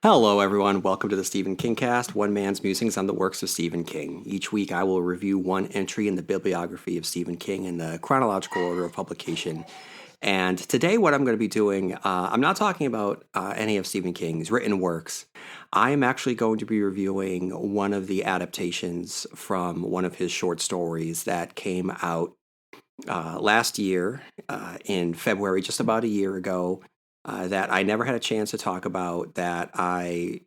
Hello, everyone. Welcome to the Stephen King Cast, one man's musings on the works of Stephen King. Each week, I will review one entry in the bibliography of Stephen King in the chronological order of publication. And today, what I'm going to be doing, I'm not talking about any of Stephen King's written works. I am actually going to be reviewing one of the adaptations from one of his short stories that came out last year in February, just about a year ago, that I never had a chance to talk about, that I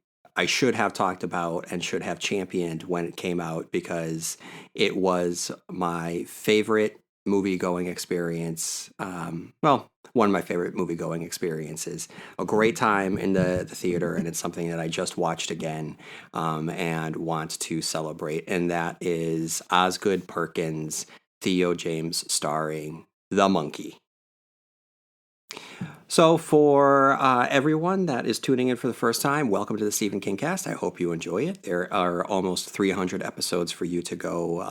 should have talked about and should have championed when it came out because it was my favorite movie going experience. One of my favorite movie going experiences. A great time in the theater, and it's something that I just watched again and want to celebrate. And that is Osgood Perkins, Theo James starring The Monkey. So, for everyone that is tuning in for the first time, welcome to the Stephen King Cast. I hope you enjoy it. There are almost 300 episodes for you to go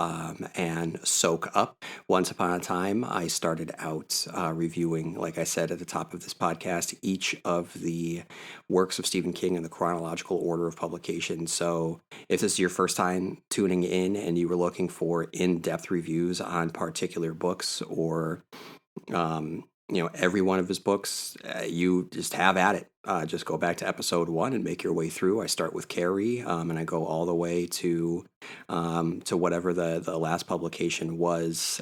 and soak up. Once upon a time, I started out reviewing, like I said at the top of this podcast, each of the works of Stephen King in the chronological order of publication. So, if this is your first time tuning in and you were looking for in-depth reviews on particular books or every one of his books, you just have at it. Just go back to episode 1 and make your way through. I start with Carrie, and I go all the way to whatever the last publication was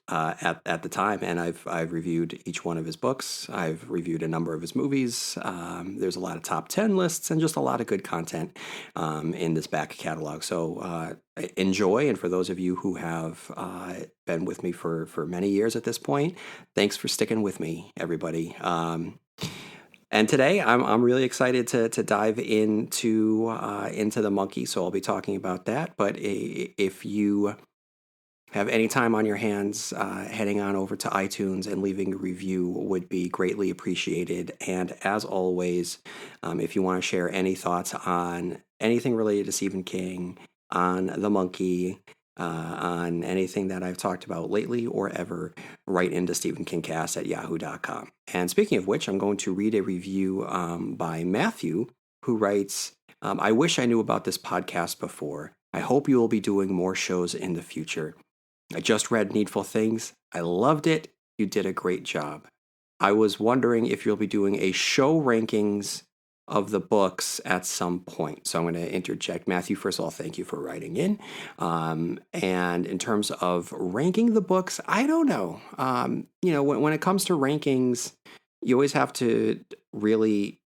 at the time. And I've reviewed each one of his books. I've reviewed a number of his movies. There's a lot of top 10 lists and just a lot of good content in this back catalog. So enjoy. And for those of you who have been with me for many years at this point, thanks for sticking with me, everybody. And today, I'm really excited to dive into The Monkey. So I'll be talking about that. But if you have any time on your hands, heading on over to iTunes and leaving a review would be greatly appreciated. And as always, if you want to share any thoughts on anything related to Stephen King, on The Monkey, on anything that I've talked about lately or ever, write into stephenkingcast@yahoo.com. And speaking of which, I'm going to read a review by Matthew, who writes, I wish I knew about this podcast before. I hope you will be doing more shows in the future. I just read Needful Things. I loved it. You did a great job. I was wondering if you'll be doing a show rankings of the books at some point. So I'm going to interject. Matthew, first of all, thank you for writing in. And in terms of ranking the books, I don't know. When it comes to rankings, you always have to really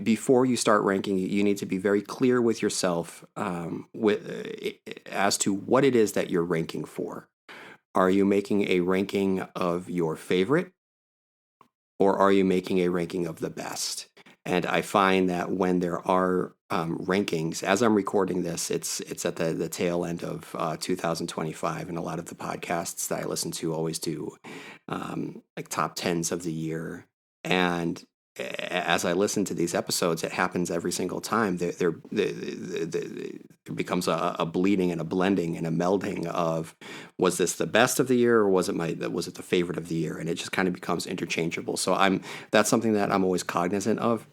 before you start ranking, you need to be very clear with yourself as to what it is that you're ranking for. Are you making a ranking of your favorite, or are you making a ranking of the best? And I find that when there are rankings, as I'm recording this, it's at the tail end of 2025, and a lot of the podcasts that I listen to always do like top tens of the year. And as I listen to these episodes, it happens every single time. It becomes a bleeding and a blending and a melding of, was this the best of the year, or was it the favorite of the year? And it just kind of becomes interchangeable. So that's something that I'm always cognizant of.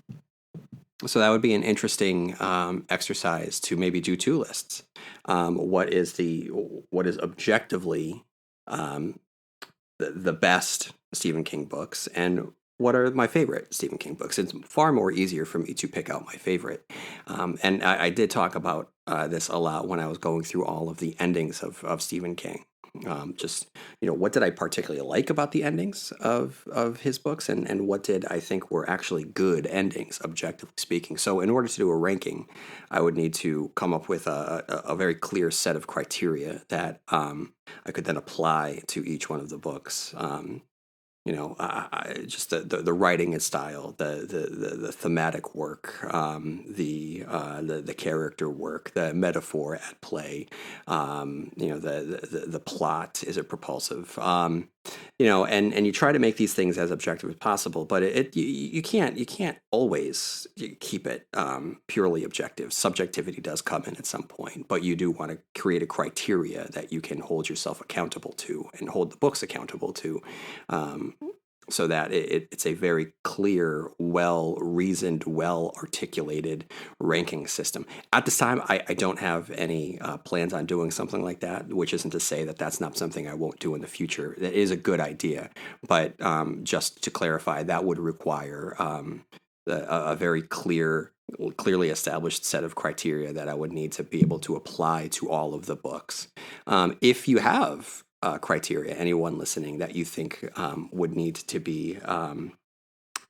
So that would be an interesting exercise to maybe do two lists. What is objectively the best Stephen King books, and what are my favorite Stephen King books? It's far more easier for me to pick out my favorite. And I did talk about this a lot when I was going through all of the endings of Stephen King. What did I particularly like about the endings of his books, and what did I think were actually good endings, objectively speaking. So in order to do a ranking, I would need to come up with a very clear set of criteria that I could then apply to each one of the books. Just the writing and style, the thematic work, the character work, the metaphor at play, the plot, is it propulsive? And you try to make these things as objective as possible, but you can't always keep it purely objective. Subjectivity does come in at some point, but you do want to create a criteria that you can hold yourself accountable to and hold the books accountable to. so that it's a very clear, well reasoned, well articulated ranking system. At this time, I don't have any plans on doing something like that, which isn't to say that that's not something I won't do in the future. That is a good idea, but just to clarify, that would require a very clearly established set of criteria that I would need to be able to apply to all of the books. If you have criteria, anyone listening that you think would need to be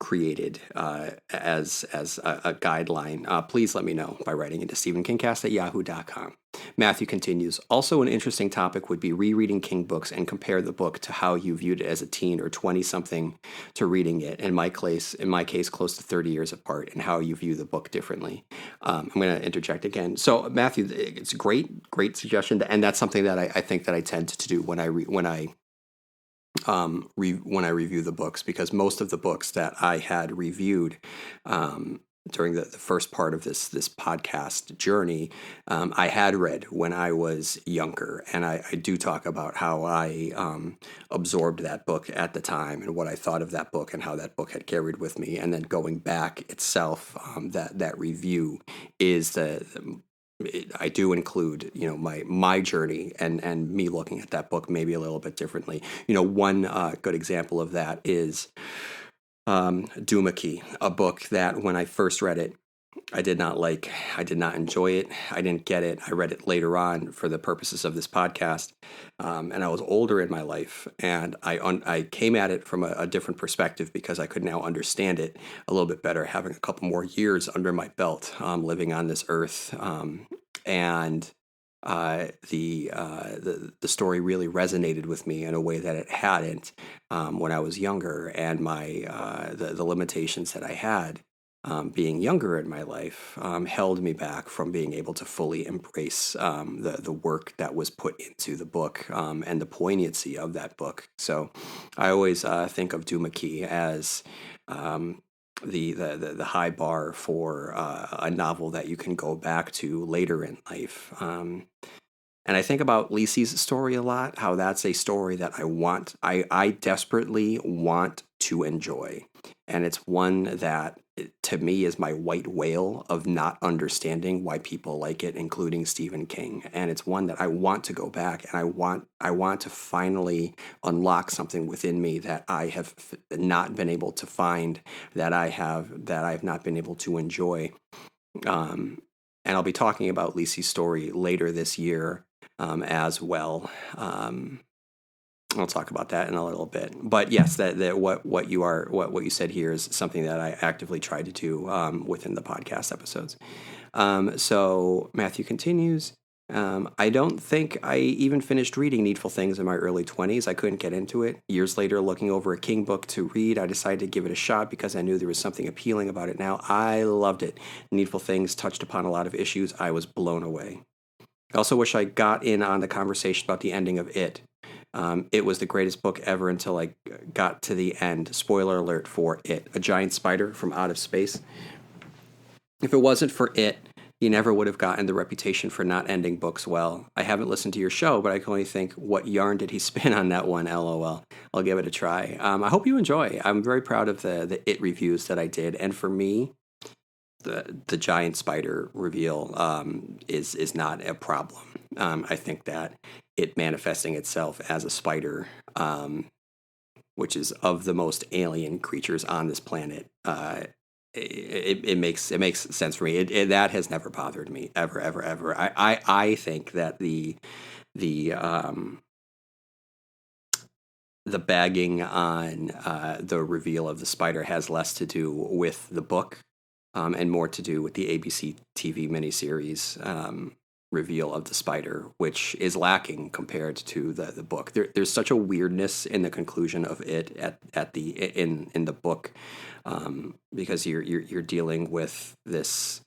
created as a guideline, please let me know by writing into stephenkingcast@yahoo.com. Matthew continues, also an interesting topic would be rereading King books and compare the book to how you viewed it as a teen or 20-something to reading it, in my case, close to 30 years apart, and how you view the book differently. I'm going to interject again. So, Matthew, it's a great suggestion, and that's something that I think that I tend to do when I review the books, because most of the books that I had reviewed during the first part of this podcast journey, I had read when I was younger, and I do talk about how I absorbed that book at the time and what I thought of that book and how that book had carried with me, and then going back itself, that review is I do include, my journey and me looking at that book maybe a little bit differently. One good example of that is Doomakey, a book that when I first read it, I did not like. I did not enjoy it. I didn't get it. I read it later on for the purposes of this podcast, and I was older in my life, and I came at it from a different perspective because I could now understand it a little bit better, having a couple more years under my belt, living on this earth, and the story really resonated with me in a way that it hadn't when I was younger, and the limitations that I had. Being younger in my life held me back from being able to fully embrace the work that was put into the book and the poignancy of that book. So I always think of Doomakey as the high bar for a novel that you can go back to later in life. And I think about Lisey's story a lot, how that's a story that I desperately want to enjoy. And it's one that, to me, is my white whale of not understanding why people like it, including Stephen King. And it's one that I want to go back, and I want to finally unlock something within me that I have not been able to find, that I've not been able to enjoy. And I'll be talking about Lisey's story later this year as well. I'll talk about that in a little bit. But yes, that what you said here is something that I actively try to do within the podcast episodes. So Matthew continues. I don't think I even finished reading Needful Things in my early 20s. I couldn't get into it. Years later, looking over a King book to read, I decided to give it a shot because I knew there was something appealing about it now. I loved it. Needful Things touched upon a lot of issues. I was blown away. I also wish I got in on the conversation about the ending of It. It was the greatest book ever until I got to the end. Spoiler alert for It. A giant spider from out of space. If it wasn't for It, he never would have gotten the reputation for not ending books well. I haven't listened to your show, but I can only think, what yarn did he spin on that one? LOL. I'll give it a try. I hope you enjoy. I'm very proud of the It reviews that I did. And for me, the giant spider reveal is not a problem. I think that it manifesting itself as a spider, which is of the most alien creatures on this planet, it makes sense for me. That has never bothered me ever. I think that the bagging on the reveal of the spider has less to do with the book and more to do with the ABC TV miniseries reveal of the spider, which is lacking compared to the book. There's such a weirdness in the conclusion of It in the book, because you're dealing with this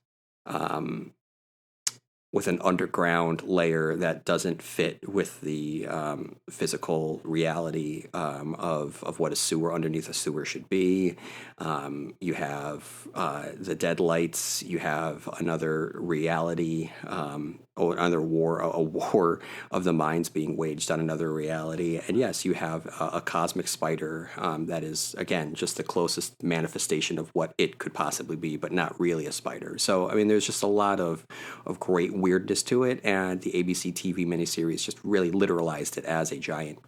with an underground layer that doesn't fit with the physical reality of what a sewer underneath a sewer should be. You have the deadlights. You have another reality another war, a war of the minds being waged on another reality. And yes, you have a cosmic spider that is, again, just the closest manifestation of what it could possibly be, but not really a spider. So, I mean, there's just a lot of great weirdness to it. And the ABC TV miniseries just really literalized it as a giant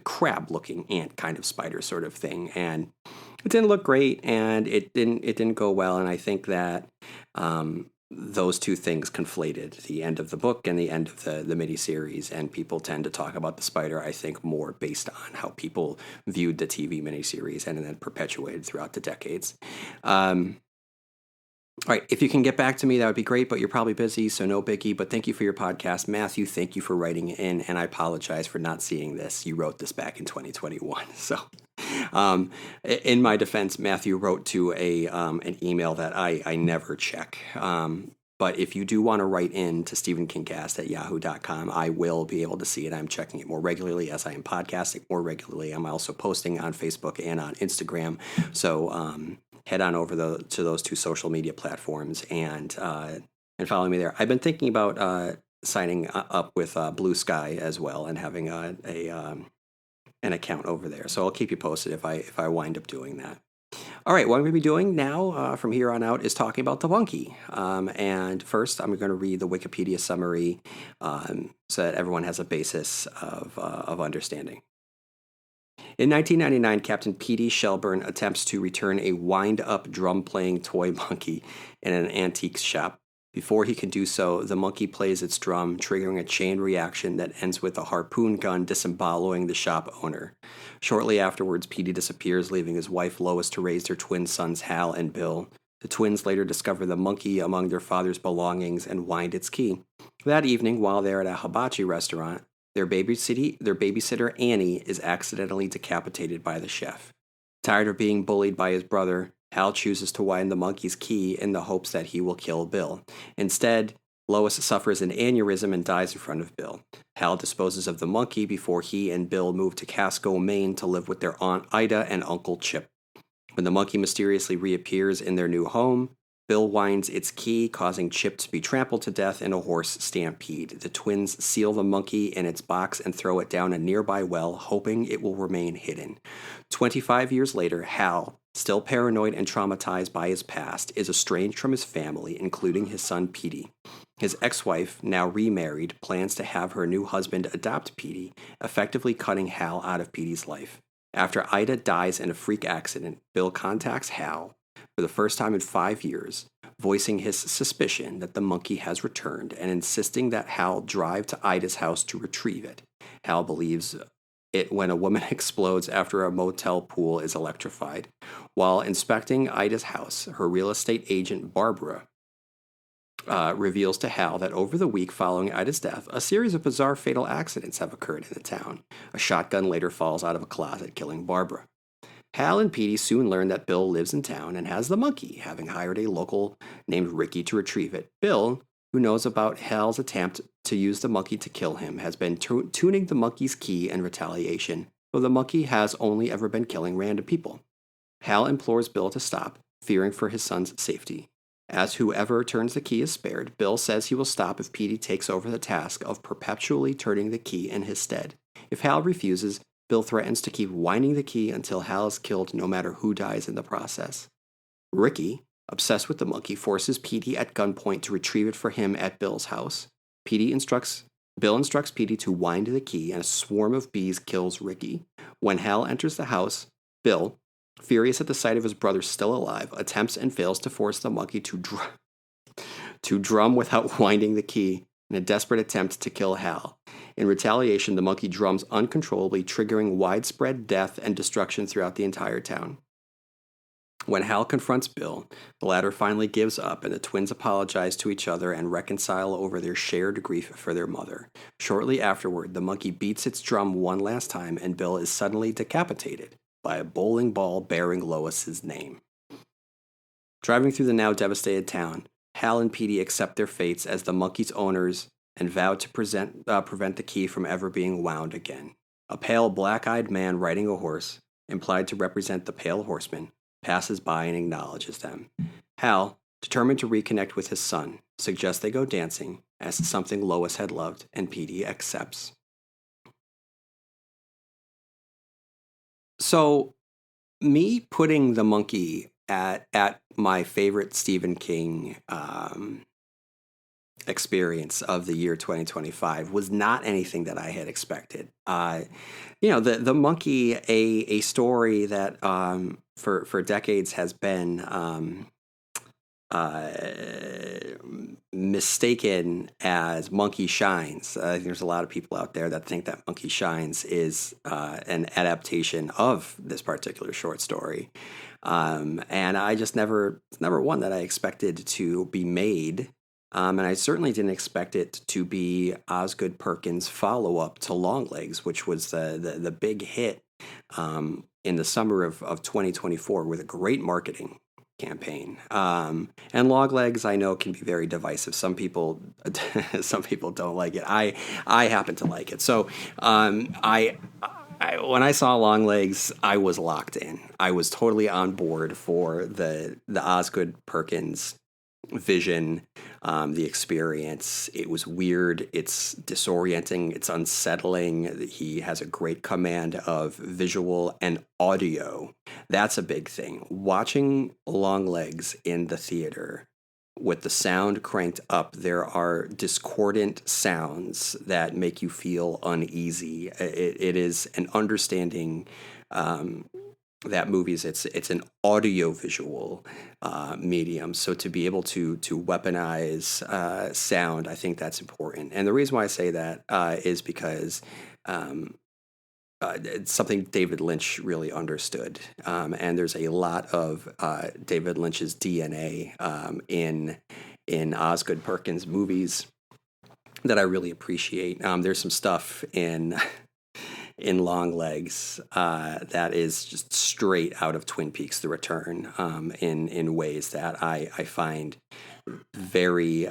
crab-looking ant kind of spider sort of thing. And it didn't look great, and it didn't go well. And I think that those two things conflated, the end of the book and the end of the miniseries, and people tend to talk about the spider, I think, more based on how people viewed the TV miniseries and then perpetuated throughout the decades. All right, if you can get back to me, that would be great, but you're probably busy, so no biggie. But thank you for your podcast. Matthew, thank you for writing in, and I apologize for not seeing this. You wrote this back in 2021. So in my defense, Matthew wrote to an email that I never check. But if you do want to write in to stephenkingcast@yahoo.com, I will be able to see it. I'm checking it more regularly as I am podcasting more regularly. I'm also posting on Facebook and on Instagram. So head on over to those two social media platforms and follow me there. I've been thinking about signing up with Blue Sky as well and having an account over there. So I'll keep you posted if I wind up doing that. All right, what I'm going to be doing now from here on out is talking about The Monkey. And first, I'm going to read the Wikipedia summary so that everyone has a basis of understanding. In 1999, Captain Petey Shelburne attempts to return a wind-up drum-playing toy monkey in an antique shop. Before he can do so, the monkey plays its drum, triggering a chain reaction that ends with a harpoon gun disemboweling the shop owner. Shortly afterwards, Petey disappears, leaving his wife Lois to raise their twin sons Hal and Bill. The twins later discover the monkey among their father's belongings and wind its key. That evening, while they're at a hibachi restaurant, their babysitter Annie is accidentally decapitated by the chef. Tired of being bullied by his brother, Hal chooses to wind the monkey's key in the hopes that he will kill Bill. Instead, Lois suffers an aneurysm and dies in front of Bill. Hal disposes of the monkey before he and Bill move to Casco, Maine to live with their Aunt Ida and Uncle Chip. When the monkey mysteriously reappears in their new home, Bill winds its key, causing Chip to be trampled to death in a horse stampede. The twins seal the monkey in its box and throw it down a nearby well, hoping it will remain hidden. 25 years later, Hal, still paranoid and traumatized by his past, is estranged from his family, including his son Petey. His ex-wife, now remarried, plans to have her new husband adopt Petey, effectively cutting Hal out of Petey's life. After Ida dies in a freak accident, Bill contacts Hal for the first time in 5 years, voicing his suspicion that the monkey has returned and insisting that Hal drive to Ida's house to retrieve it. Hal believes it when a woman explodes after a motel pool is electrified. While inspecting Ida's house, her real estate agent Barbara reveals to Hal that over the week following Ida's death, a series of bizarre fatal accidents have occurred in the town. A shotgun later falls out of a closet, killing Barbara. Hal and Petey soon learn that Bill lives in town and has the monkey, having hired a local named Ricky to retrieve it. Bill, who knows about Hal's attempt to use the monkey to kill him, has been tuning the monkey's key in retaliation, though the monkey has only ever been killing random people. Hal implores Bill to stop, fearing for his son's safety. As whoever turns the key is spared, Bill says he will stop if Petey takes over the task of perpetually turning the key in his stead. If Hal refuses, Bill threatens to keep winding the key until Hal is killed, no matter who dies in the process. Ricky, obsessed with the monkey, forces Petey at gunpoint to retrieve it for him at Bill's house. Bill instructs Petey to wind the key, and a swarm of bees kills Ricky. When Hal enters the house, Bill, furious at the sight of his brother still alive, attempts and fails to force the monkey to drum without winding the key in a desperate attempt to kill Hal. In retaliation, the monkey drums uncontrollably, triggering widespread death and destruction throughout the entire town. When Hal confronts Bill, the latter finally gives up, and the twins apologize to each other and reconcile over their shared grief for their mother. Shortly afterward, the monkey beats its drum one last time, and Bill is suddenly decapitated by a bowling ball bearing Lois's name. Driving through the now devastated town, Hal and Petey accept their fates as the monkey's owners and vow to prevent the key from ever being wound again. A pale, black-eyed man riding a horse, implied to represent the Pale Horseman, passes by and acknowledges them. Hal, determined to reconnect with his son, suggests they go dancing, as something Lois had loved and Petey accepts. So me putting the monkey at my favorite Stephen King experience of the year 2025 was not anything that I had expected. The monkey, a story that for decades has been uh, mistaken as Monkey Shines. I think there's a lot of people out there that think that Monkey Shines is an adaptation of this particular short story. And I just never one that I expected to be made. And I certainly didn't expect it to be Osgood Perkins' follow-up to Longlegs, which was the big hit in the summer of 2024 with a great marketing campaign. And Longlegs, I know, can be very divisive. Some people some people don't like it. I happen to like it. So when I saw Longlegs, I was locked in. I was totally on board for the Osgood Perkins vision, the experience. It was weird. It's disorienting. It's unsettling. He has a great command of visual and audio. That's a big thing. Watching Longlegs in the theater with the sound cranked up, there are discordant sounds that make you feel uneasy. It is an understanding that movies it's an audio visual medium, so to be able to weaponize sound, I think that's important. And the reason why I say that is because it's something David Lynch really understood, and there's a lot of David Lynch's DNA in Osgood Perkins movies that I really appreciate. There's some stuff in Longlegs that is just straight out of Twin Peaks: The Return, in ways that I find very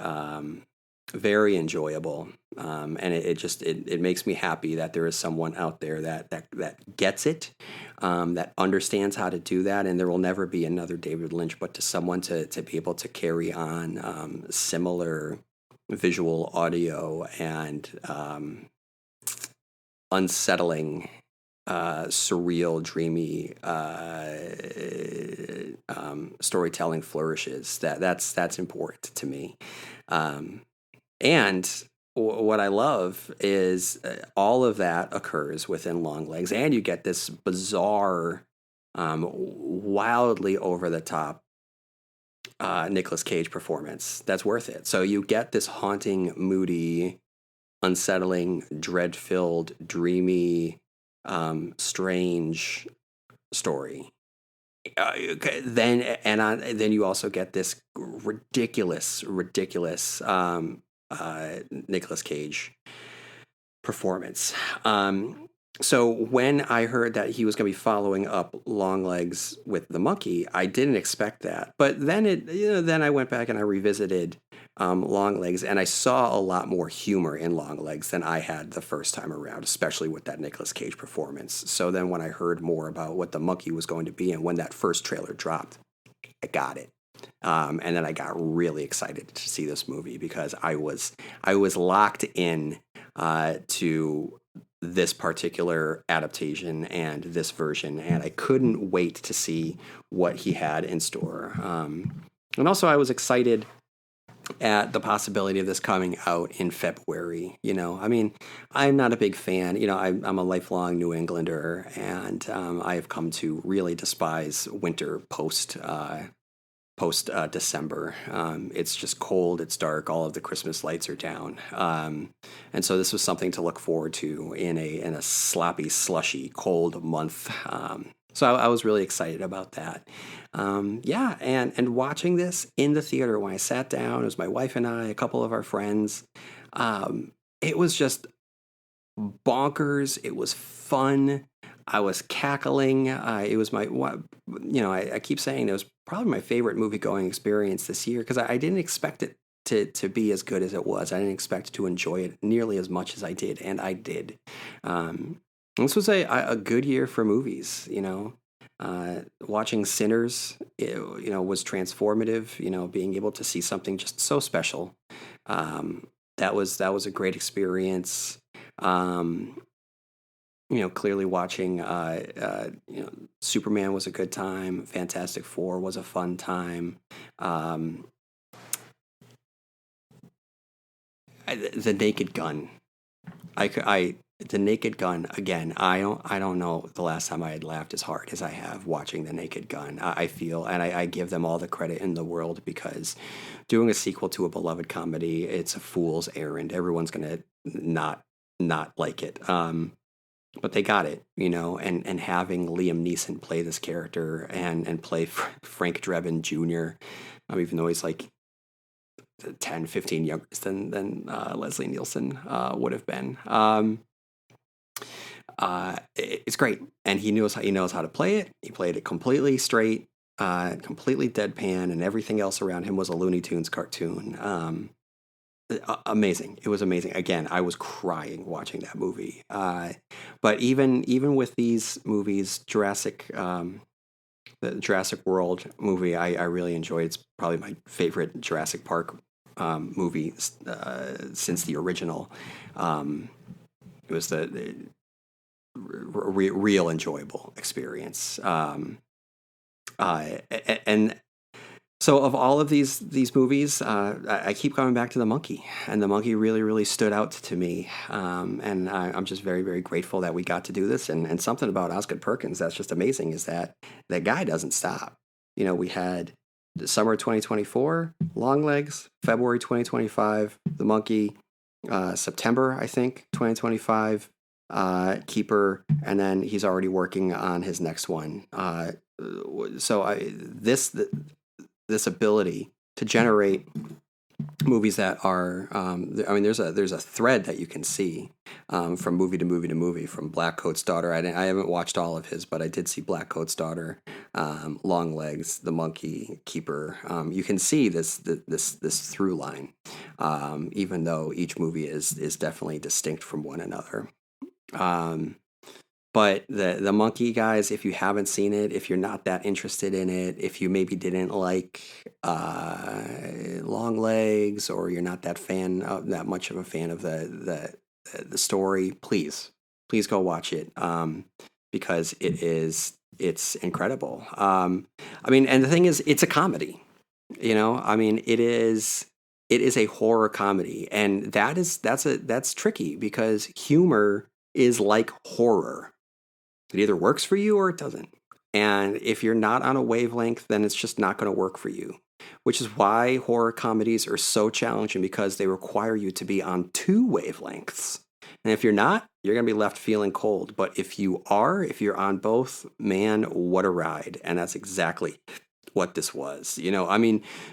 very enjoyable, and it makes me happy that there is someone out there that gets it, that understands how to do that, and there will never be another David Lynch, but to someone to be able to carry on similar visual, audio, and unsettling, surreal, dreamy storytelling flourishes. That's important to me. And what I love is all of that occurs within Longlegs, and you get this bizarre, wildly over the top Nicolas Cage performance that's worth it. So you get this haunting, moody, unsettling, dread-filled, dreamy, strange story. Then you also get this ridiculous Nicolas Cage performance. So when I heard that he was going to be following up Longlegs with the monkey, I didn't expect that. But then I went back and I revisited Longlegs, and I saw a lot more humor in Longlegs than I had the first time around, especially with that Nicolas Cage performance. So then when I heard more about what the monkey was going to be, and when that first trailer dropped, I got it. And then I got really excited to see this movie because I was locked in to this particular adaptation and this version, and I couldn't wait to see what he had in store. And also, I was excited at the possibility of this coming out in February. I mean, I'm not a big fan. I'm a lifelong New Englander, and I have come to really despise winter post December. It's just cold, it's dark, all of the Christmas lights are down. And so this was something to look forward to in a sloppy, slushy, cold month. So I was really excited about that. Yeah, and watching this in the theater when I sat down, it was my wife and I, a couple of our friends. It was just bonkers. It was fun. I was cackling. It was I keep saying it was probably my favorite movie going experience this year because I didn't expect it to be as good as it was. I didn't expect to enjoy it nearly as much as I did, and I did. This was a good year for movies. Watching Sinners, was transformative. Being able to see something just so special. that was a great experience. Um, clearly watching, Superman was a good time. Fantastic Four was a fun time. Um, the Naked Gun. The Naked Gun again. I don't know the last time I had laughed as hard as I have watching The Naked Gun. I feel, and I give them all the credit in the world, because doing a sequel to a beloved comedy, it's a fool's errand. Everyone's gonna not like it. But they got it, and having Liam Neeson play this character and play Frank Drebin Jr., even though he's like 10, 15 younger than Leslie Nielsen would have been. It's great, and he knows how to play it. He played it completely straight, completely deadpan, and everything else around him was a Looney Tunes cartoon. Amazing. It was amazing. Again, I was crying watching that movie. But even with these movies, the Jurassic World movie, I really enjoyed. It's probably my favorite Jurassic Park movie since the original. It was the real enjoyable experience. And so, of all of these movies, I keep coming back to The Monkey, and The Monkey really, really stood out to me. And I'm just very, very grateful that we got to do this. And something about Osgood Perkins that's just amazing is that guy doesn't stop. We had the summer 2024, Longlegs, February 2025, The Monkey, September, I think, 2025, Keeper, and then he's already working on his next one. This ability to generate movies that are, there's a thread that you can see from movie to movie to movie, from Blackcoat's Daughter. I haven't watched all of his, but I did see Blackcoat's Daughter, Longlegs, The Monkey, Keeper. You can see this through line, even though each movie is definitely distinct from one another. But the Monkey, guys, if you haven't seen it, if you're not that interested in it, if you maybe didn't like Long Legs, or you're not that much of a fan of the story, please go watch it, because it's incredible. And the thing is, it's a comedy. It is a horror comedy, and that's tricky, because humor is like horror. It either works for you or it doesn't. And if you're not on a wavelength, then it's just not going to work for you. Which is why horror comedies are so challenging, because they require you to be on two wavelengths. And if you're not, you're going to be left feeling cold. But if you're on both, man, what a ride. And that's exactly what this was.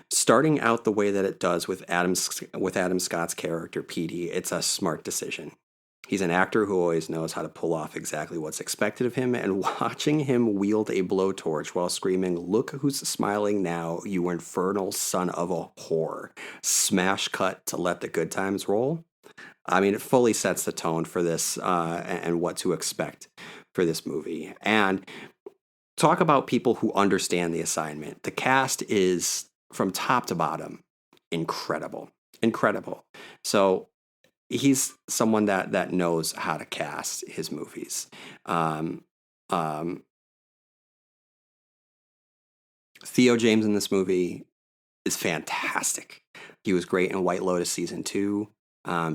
Starting out the way that it does with Adam Scott's character, Petey, it's a smart decision. He's an actor who always knows how to pull off exactly what's expected of him, and watching him wield a blowtorch while screaming, "Look who's smiling now, you infernal son of a whore." Smash cut to Let the Good Times Roll. It fully sets the tone for this, and what to expect for this movie. And talk about people who understand the assignment. The cast is, from top to bottom, incredible. Incredible. So he's someone that knows how to cast his movies. Theo James in this movie is fantastic. He was great in White Lotus season 2.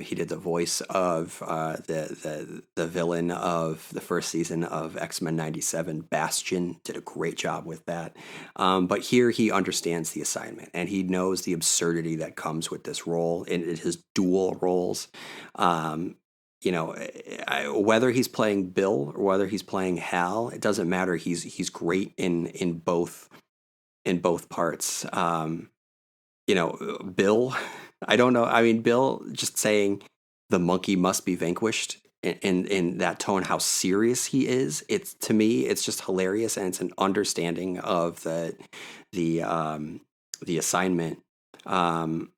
He did the voice of the villain of the first season of X-Men '97, Bastion. Did a great job with that. But here he understands the assignment, and he knows the absurdity that comes with this role in his dual roles. Whether he's playing Bill or whether he's playing Hal, it doesn't matter. He's great in both parts. Bill, I don't know. Bill just saying the monkey must be vanquished in that tone, how serious he is. To me, it's just hilarious, and it's an understanding of the assignment. And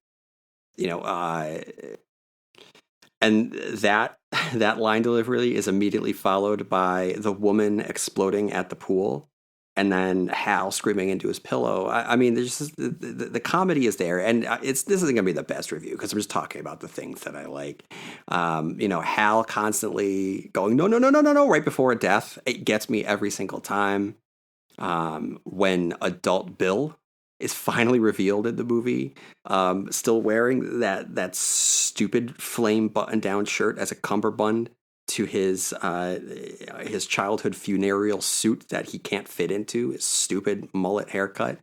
that line delivery is immediately followed by the woman exploding at the pool. and then Hal screaming into his pillow. I mean, there's just, the comedy is there, and this isn't gonna be the best review because I'm just talking about the things that I like. Hal constantly going no no no no no no right before a death. It gets me every single time. When adult Bill is finally revealed in the movie, still wearing that stupid flame button down shirt as a cummerbund to his childhood funereal suit that he can't fit into, his stupid mullet haircut.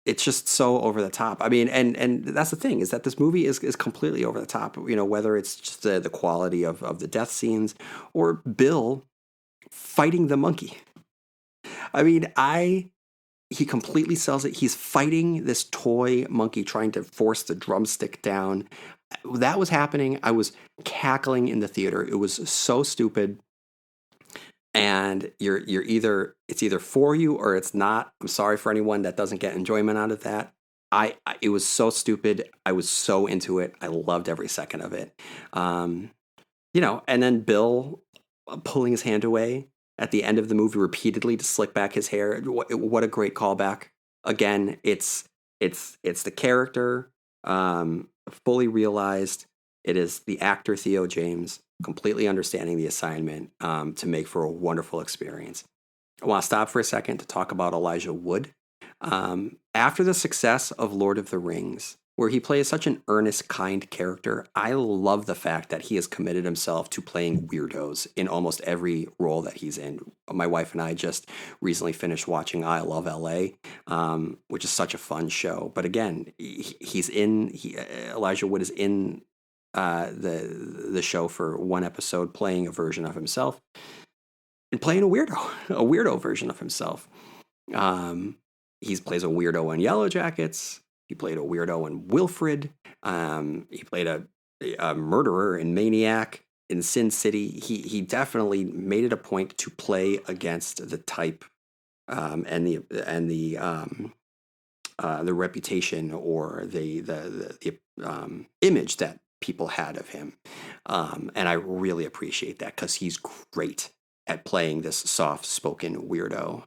It's just so over the top. I mean, and that's the thing, is that this movie is completely over the top. Whether it's just the quality of the death scenes or Bill fighting the monkey. I mean, he completely sells it. He's fighting this toy monkey trying to force the drumstick down. That was happening. I was cackling in the theater. It was so stupid. And it's either for you or it's not. I'm sorry for anyone that doesn't get enjoyment out of that. It was so stupid. I was so into it. I loved every second of it. And then Bill pulling his hand away at the end of the movie repeatedly to slick back his hair. What a great callback. Again, it's the character fully realized. It is the actor Theo James completely understanding the assignment to make for a wonderful experience. I want to stop for a second to talk about Elijah Wood. After the success of Lord of the Rings, where he plays such an earnest, kind character, I love the fact that he has committed himself to playing weirdos in almost every role that he's in. My wife and I just recently finished watching I Love LA, which is such a fun show. But again, Elijah Wood is in the show for one episode, playing a version of himself and playing a weirdo version of himself. He plays a weirdo in Yellow Jackets. He played a weirdo in Wilfred. He played a murderer in Maniac in Sin City. He definitely made it a point to play against the type and the reputation or the image that people had of him. And I really appreciate that because he's great at playing this soft-spoken weirdo.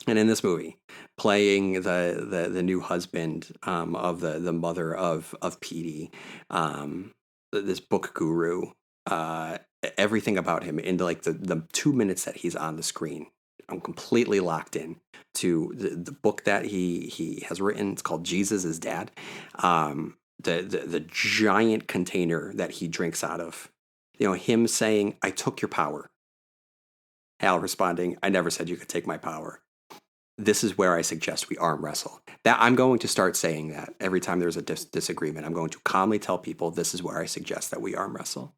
And in this movie, playing the new husband of the mother of Petey, this book guru, everything about him in like the 2 minutes that he's on the screen, I'm completely locked in to the book that he has written. It's called Jesus is Dad. The giant container that he drinks out of, him saying, "I took your power." Hal responding, "I never said you could take my power." This is where I suggest we arm wrestle. That I'm going to start saying that every time there's a disagreement. I'm going to calmly tell people this is where I suggest that we arm wrestle.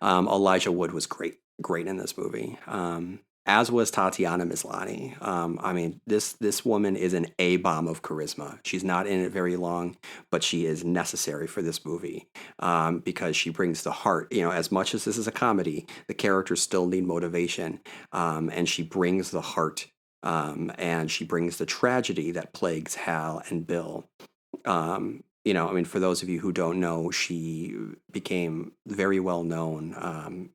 Elijah Wood was great in this movie, as was Tatiana Maslany. I mean, this woman is an A-bomb of charisma. She's not in it very long, but she is necessary for this movie because she brings the heart. As much as this is a comedy, the characters still need motivation, and she brings the heart. And she brings the tragedy that plagues Hal and Bill. For those of you who don't know, she became very well known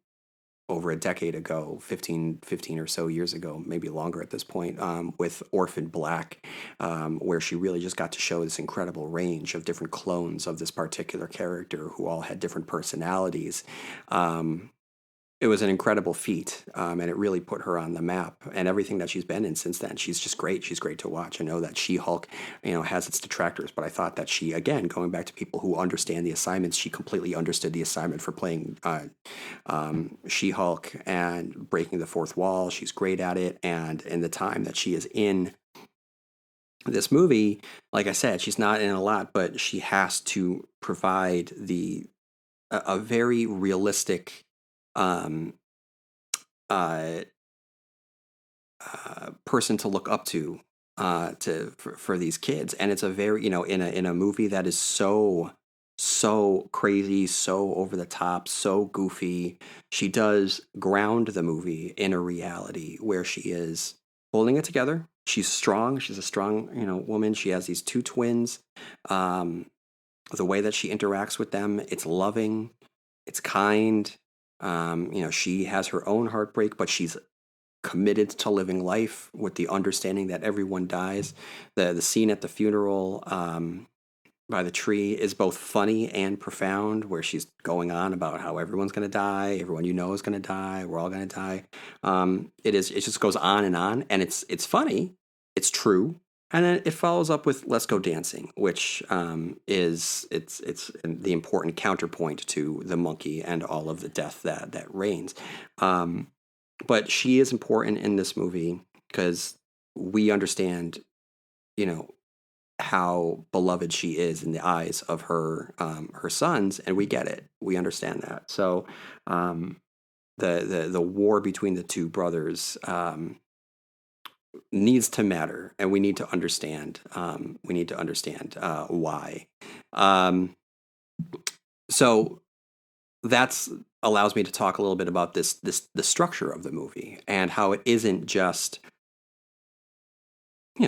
over a decade ago, 15 or so years ago, maybe longer at this point, with Orphan Black, where she really just got to show this incredible range of different clones of this particular character who all had different personalities. It was an incredible feat, and it really put her on the map. And everything that she's been in since then, she's just great. She's great to watch. I know that She-Hulk, has its detractors, but I thought that she, again, going back to people who understand the assignments, she completely understood the assignment for playing She-Hulk and breaking the fourth wall. She's great at it, and in the time that she is in this movie, like I said, she's not in a lot, but she has to provide a very realistic person to look up to for these kids, and it's a very in a movie that is so crazy, so over the top, so goofy. She does ground the movie in a reality where she is holding it together. She's strong. She's a strong woman. She has these two twins. The way that she interacts with them, it's loving, it's kind. She has her own heartbreak, but she's committed to living life with the understanding that everyone dies. The scene at the funeral, by the tree, is both funny and profound, where she's going on about how everyone's going to die, everyone you know is going to die, we're all going to die. It just goes on, and it's funny, it's true, and then it follows up with "Let's Go Dancing," which it's the important counterpoint to the monkey and all of the death that reigns. But she is important in this movie because we understand, you know, how beloved she is in the eyes of her sons, and we get it. We understand that. So the war between the two brothers needs to matter, and we need to understand. Why. So that's allows me to talk a little bit about the structure of the movie and how it isn't just,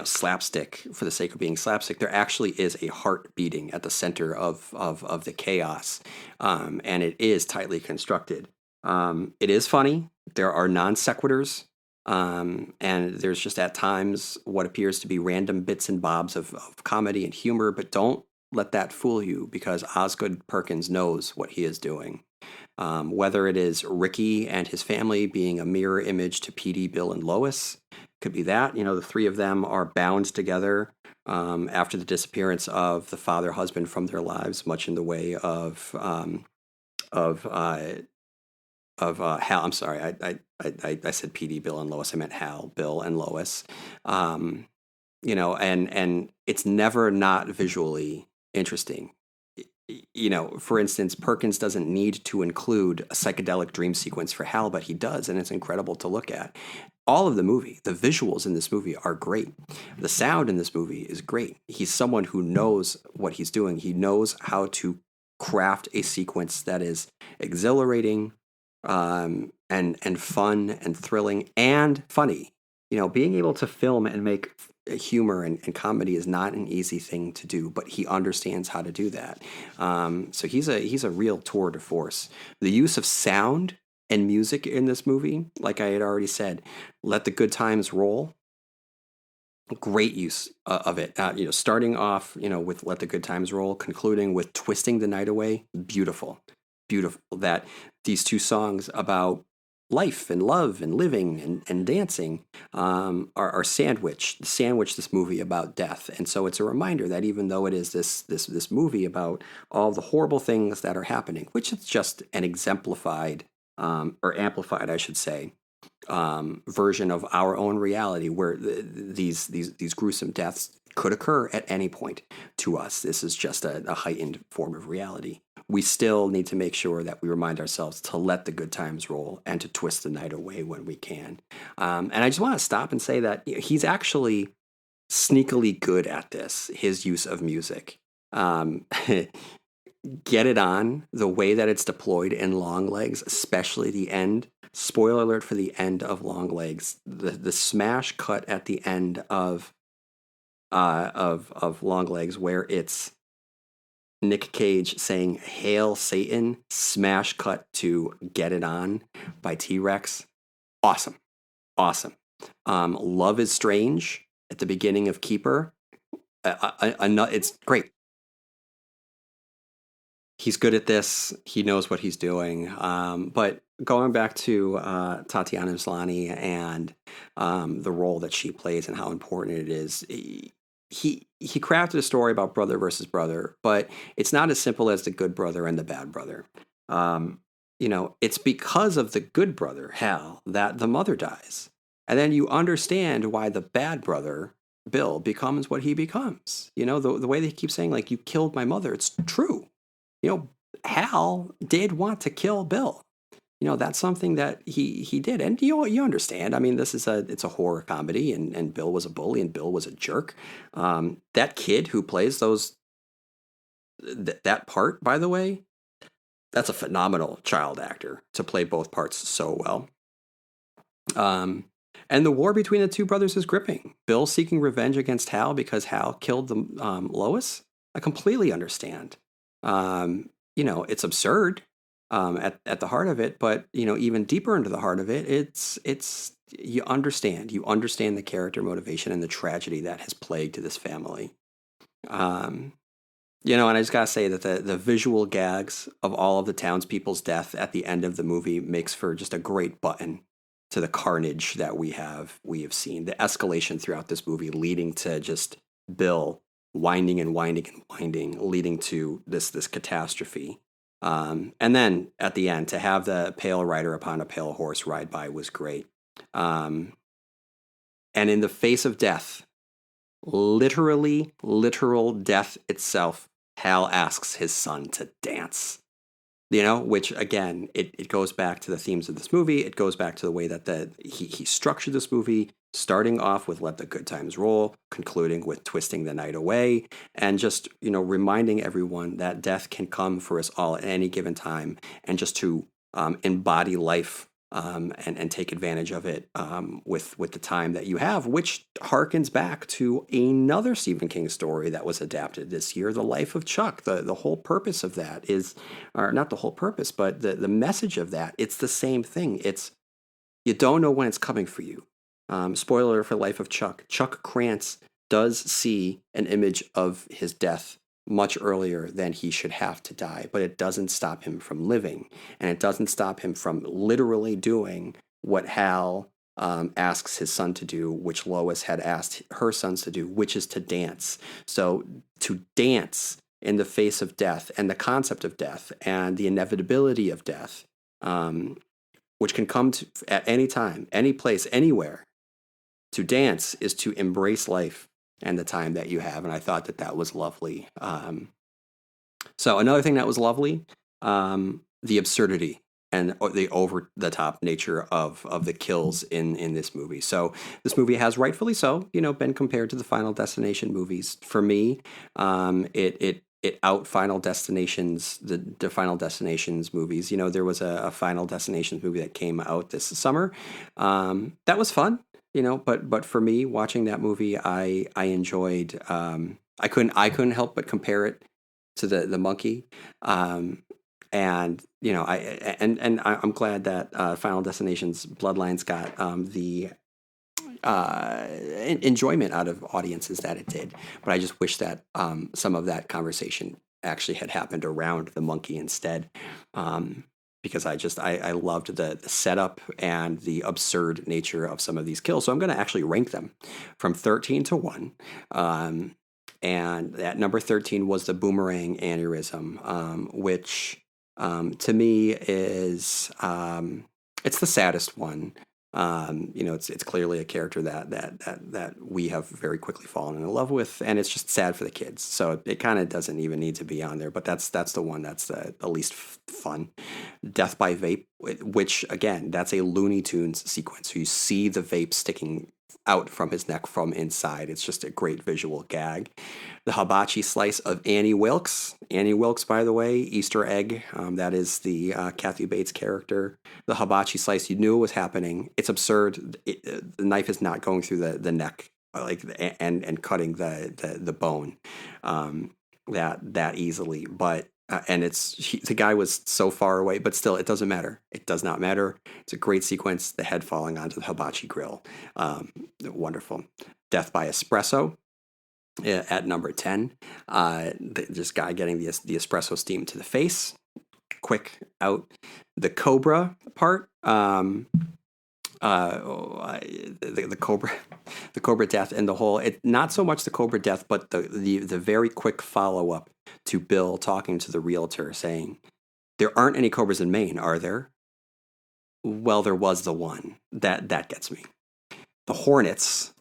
slapstick for the sake of being slapstick. There actually is a heart beating at the center of the chaos, and it is tightly constructed. It is funny. There are non sequiturs, and there's just at times what appears to be random bits and bobs of comedy and humor, but don't let that fool you, because Osgood Perkins knows what he is doing. Whether it is Ricky and his family being a mirror image to Petey, Bill, and Lois, could be that. The three of them are bound together after the disappearance of the father husband from their lives, much in the way of Hal. I'm sorry, I said Petey, Bill, and Lois. I meant Hal, Bill, and Lois. And it's never not visually interesting. For instance, Perkins doesn't need to include a psychedelic dream sequence for Hal, but he does, and it's incredible to look at. All of the movie, the visuals in this movie are great. The sound in this movie is great. He's someone who knows what he's doing. He knows how to craft a sequence that is exhilarating, and fun and thrilling and funny. Being able to film and make humor and comedy is not an easy thing to do, but he understands how to do that. So he's a real tour de force. The use of sound and music in this movie, like I had already said, "Let the Good Times Roll." Great use of it. Starting off, with "Let the Good Times Roll," concluding with "Twisting the Night Away." Beautiful, beautiful. That these two songs about life and love and living and dancing are sandwich this movie about death. And so it's a reminder that even though it is this movie about all the horrible things that are happening, which is just an exemplified or amplified, I should say, version of our own reality, where these gruesome deaths could occur at any point to us. This is just a heightened form of reality. We still need to make sure that we remind ourselves to let the good times roll and to twist the night away when we can. And I just want to stop and say that he's actually sneakily good at this, his use of music. Get it on, the way that it's deployed in Long Legs, especially the end. Spoiler alert for the end of Long Legs. The smash cut at the end of Long Legs, where it's Nick Cage saying "Hail Satan," smash cut to "Get It On" by T-Rex. Awesome. Love is Strange at the beginning of Keeper. It's great. He's good at this. He knows what he's doing. But going back to Tatiana Maslany and the role that she plays and how important it is, he crafted a story about brother versus brother, but it's not as simple as the good brother and the bad brother. It's because of the good brother, Hal, that the mother dies. And then you understand why the bad brother, Bill, becomes what he becomes. The way they keep saying, like, "You killed my mother," it's true. Hal did want to kill Bill. That's something that he did. And you understand. I mean, it's a horror comedy, and Bill was a bully and Bill was a jerk. That kid who plays that part, by the way, that's a phenomenal child actor to play both parts so well. And the war between the two brothers is gripping. Bill seeking revenge against Hal because Hal killed Lois. I completely understand. It's absurd at the heart of it, but even deeper into the heart of it, it's you understand the character motivation and the tragedy that has plagued this family. Um, and I just gotta say that the visual gags of all of the townspeople's death at the end of the movie makes for just a great button to the carnage that we have seen. The escalation throughout this movie leading to just Bill winding and winding and winding, leading to this catastrophe. And then at the end, to have the pale rider upon a pale horse ride by was great. Um, and in the face of death, literally, literal death itself, Hal asks his son to dance. Which again, it goes back to the themes of this movie. It goes back to the way that he structured this movie, starting off with "Let the Good Times Roll," concluding with "Twisting the Night Away," and just reminding everyone that death can come for us all at any given time, and just to embody life and take advantage of it with the time that you have, which harkens back to another Stephen King story that was adapted this year, The Life of Chuck. The whole purpose of that is, or not the whole purpose, but the message of that, it's the same thing. It's, you don't know when it's coming for you. Spoiler for Life of Chuck. Chuck Krantz does see an image of his death much earlier than he should have to die, but it doesn't stop him from living, and it doesn't stop him from literally doing what Hal asks his son to do, which Lois had asked her sons to do, which is to dance. So to dance in the face of death and the concept of death and the inevitability of death, which can come at any time, any place, anywhere. To dance is to embrace life and the time that you have. And I thought that was lovely. So another thing that was lovely, the absurdity and the over the top nature of the kills in this movie. So this movie has, rightfully so, been compared to the Final Destination movies. For me, it out Final Destinations, the Final Destinations movies. There was a Final Destinations movie that came out this summer. That was fun. But for me, watching that movie, I enjoyed. I couldn't help but compare it to the Monkey, and I'm glad that Final Destinations Bloodlines got the enjoyment out of audiences that it did. But I just wish that some of that conversation actually had happened around the Monkey instead. Because I loved the setup and the absurd nature of some of these kills. So I'm going to actually rank them from 13 to 1. And at number 13 was the boomerang aneurysm, which to me is it's the saddest one. It's clearly a character that we have very quickly fallen in love with, and it's just sad for the kids. So it kind of doesn't even need to be on there. But that's the one that's the least fun. Death by vape, which again, that's a Looney Tunes sequence. So you see the vape sticking out from his neck from inside. It's just a great visual gag. The hibachi slice of Annie Wilkes. Annie Wilkes, by the way, Easter egg. That is the Kathy Bates character. The hibachi slice, you knew it was happening. It's absurd. The knife is not going through the neck, and cutting the bone that easily. But and the guy was so far away, but still, it doesn't matter. It does not matter. It's a great sequence. The head falling onto the hibachi grill, wonderful. Death by espresso at number 10. This guy getting the espresso steam to the face, quick out. The cobra part. The cobra death and the whole, not so much the cobra death, but the very quick follow up to Bill talking to the realtor saying, "There aren't any cobras in Maine, are there?" Well, there was the one that gets me. The Hornets,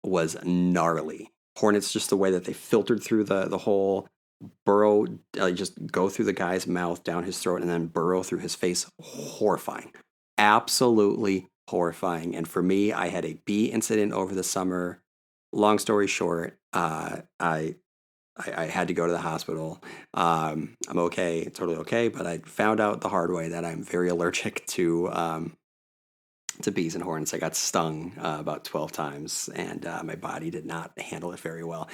was gnarly. Hornets, just the way that they filtered through the whole burrow, just go through the guy's mouth, down his throat, and then burrow through his face. Horrifying. Absolutely horrifying. And for me, I had a bee incident over the summer. Long story short, I had to go to the hospital. I'm okay, totally okay, but I found out the hard way that I'm very allergic to bees and hornets. I got stung about 12 times, and my body did not handle it very well.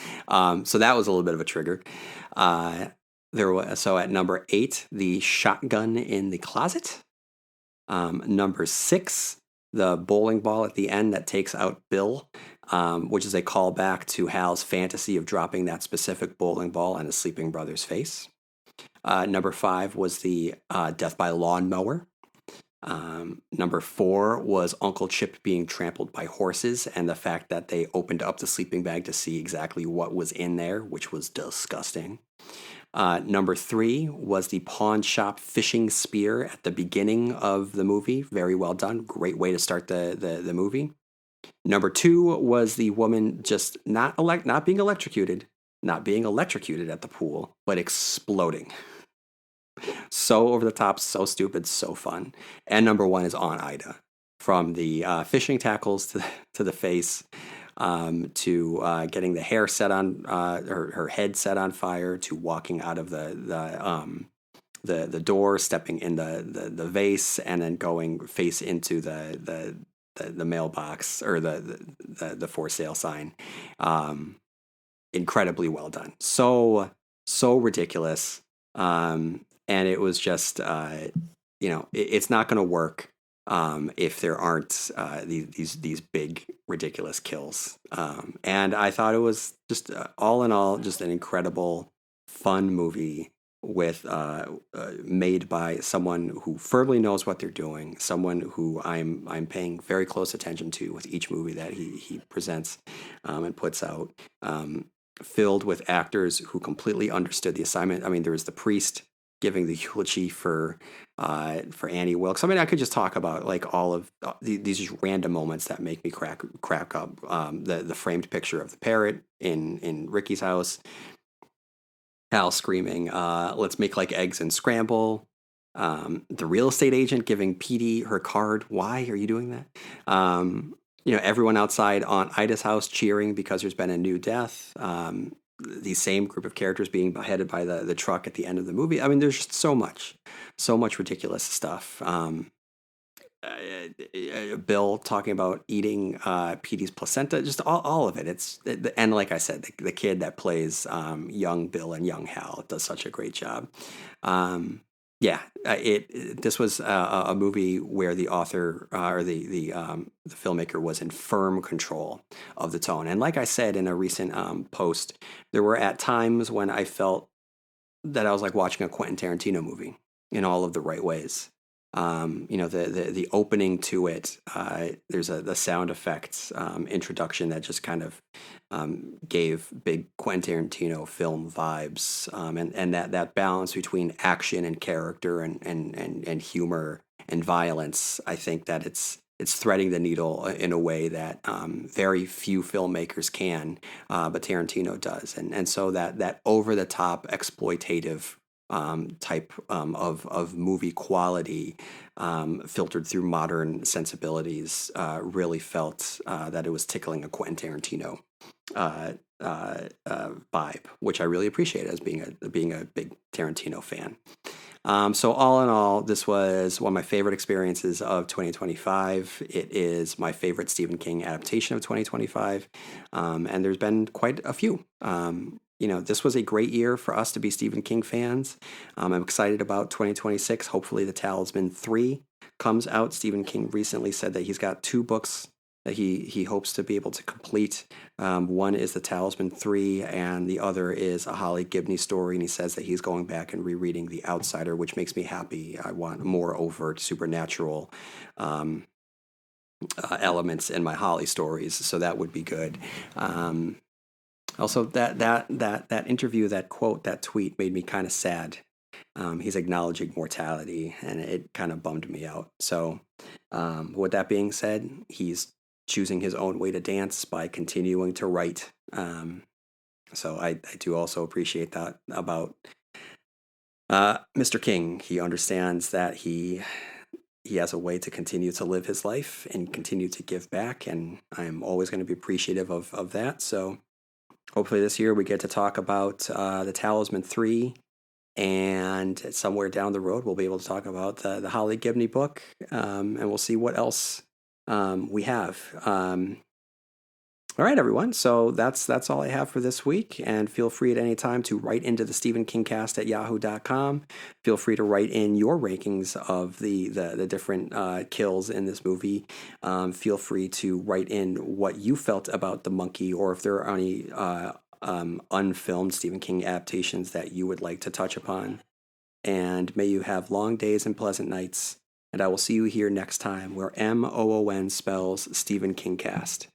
So that was a little bit of a trigger. So at number 8, the shotgun in the closet. Number 6, the bowling ball at the end that takes out Bill, which is a callback to Hal's fantasy of dropping that specific bowling ball on his sleeping brother's face. Number 5 was the death by lawnmower. Number 4 was Uncle Chip being trampled by horses and the fact that they opened up the sleeping bag to see exactly what was in there, which was disgusting. Number 3 was the pawn shop fishing spear at the beginning of the movie. Very well done. Great way to start the movie. Number 2 was the woman just not being electrocuted, not being electrocuted at the pool, but exploding. So over the top, so stupid, so fun. And number 1 is Aunt Ida. From the fishing tackles to the face, to getting the hair set on her head set on fire, to walking out of the door, stepping in the vase, and then going face into the mailbox or the for sale sign. Incredibly well done. So ridiculous. And it was just, it's not going to work if there aren't these big ridiculous kills. And I thought it was just all in all just an incredible, fun movie with made by someone who firmly knows what they're doing, someone who I'm paying very close attention to with each movie that he presents and puts out. Filled with actors who completely understood the assignment. I mean, there was the priest giving the eulogy for Annie Wilkes. I mean, I could just talk about like all of these just random moments that make me crack up. The framed picture of the parrot in Ricky's house. Hal screaming, "Let's make like eggs and scramble." The real estate agent giving Petey her card. Why are you doing that? Everyone outside Aunt Ida's house cheering because there's been a new death. The same group of characters being beheaded by the truck at the end of the movie. I mean, there's just so much ridiculous stuff. Bill talking about eating Petey's placenta, just all of it. And like I said, the kid that plays young Bill and young Hal does such a great job. This was a movie where the author or the filmmaker was in firm control of the tone. And like I said in a recent post, there were at times when I felt that I was like watching a Quentin Tarantino movie in all of the right ways. The opening to it, there's the sound effects introduction that just kind of gave big Quentin Tarantino film vibes, and that balance between action and character and humor and violence. I think that it's threading the needle in a way that very few filmmakers can, but Tarantino does, and so that over the top exploitative type of movie quality filtered through modern sensibilities really felt that it was tickling a Quentin Tarantino vibe, which I really appreciate as being a big Tarantino fan. So all in all, this was one of my favorite experiences of 2025. It is my favorite Stephen King adaptation of 2025, and there's been quite a few. This was a great year for us to be Stephen King fans. I'm excited about 2026. Hopefully The Talisman 3 comes out. Stephen King recently said that he's got 2 books that he hopes to be able to complete. One is The Talisman 3, and the other is a Holly Gibney story, and he says that he's going back and rereading The Outsider, which makes me happy. I want more overt supernatural elements in my Holly stories, so that would be good. Also, that interview, that quote, that tweet made me kind of sad. He's acknowledging mortality, and it kind of bummed me out. So, with that being said, he's choosing his own way to dance by continuing to write. So I do also appreciate that about Mr. King. He understands that he has a way to continue to live his life and continue to give back, and I'm always going to be appreciative of that. So hopefully this year we get to talk about The Talisman 3, and somewhere down the road we'll be able to talk about the Holly Gibney book, and we'll see what else we have. All right, everyone. So that's all I have for this week. And feel free at any time to write into the stephenkingcast at yahoo.com. Feel free to write in your rankings of the different kills in this movie. Feel free to write in what you felt about The Monkey, or if there are any unfilmed Stephen King adaptations that you would like to touch upon. And may you have long days and pleasant nights. And I will see you here next time, where MOON spells Stephen King Cast.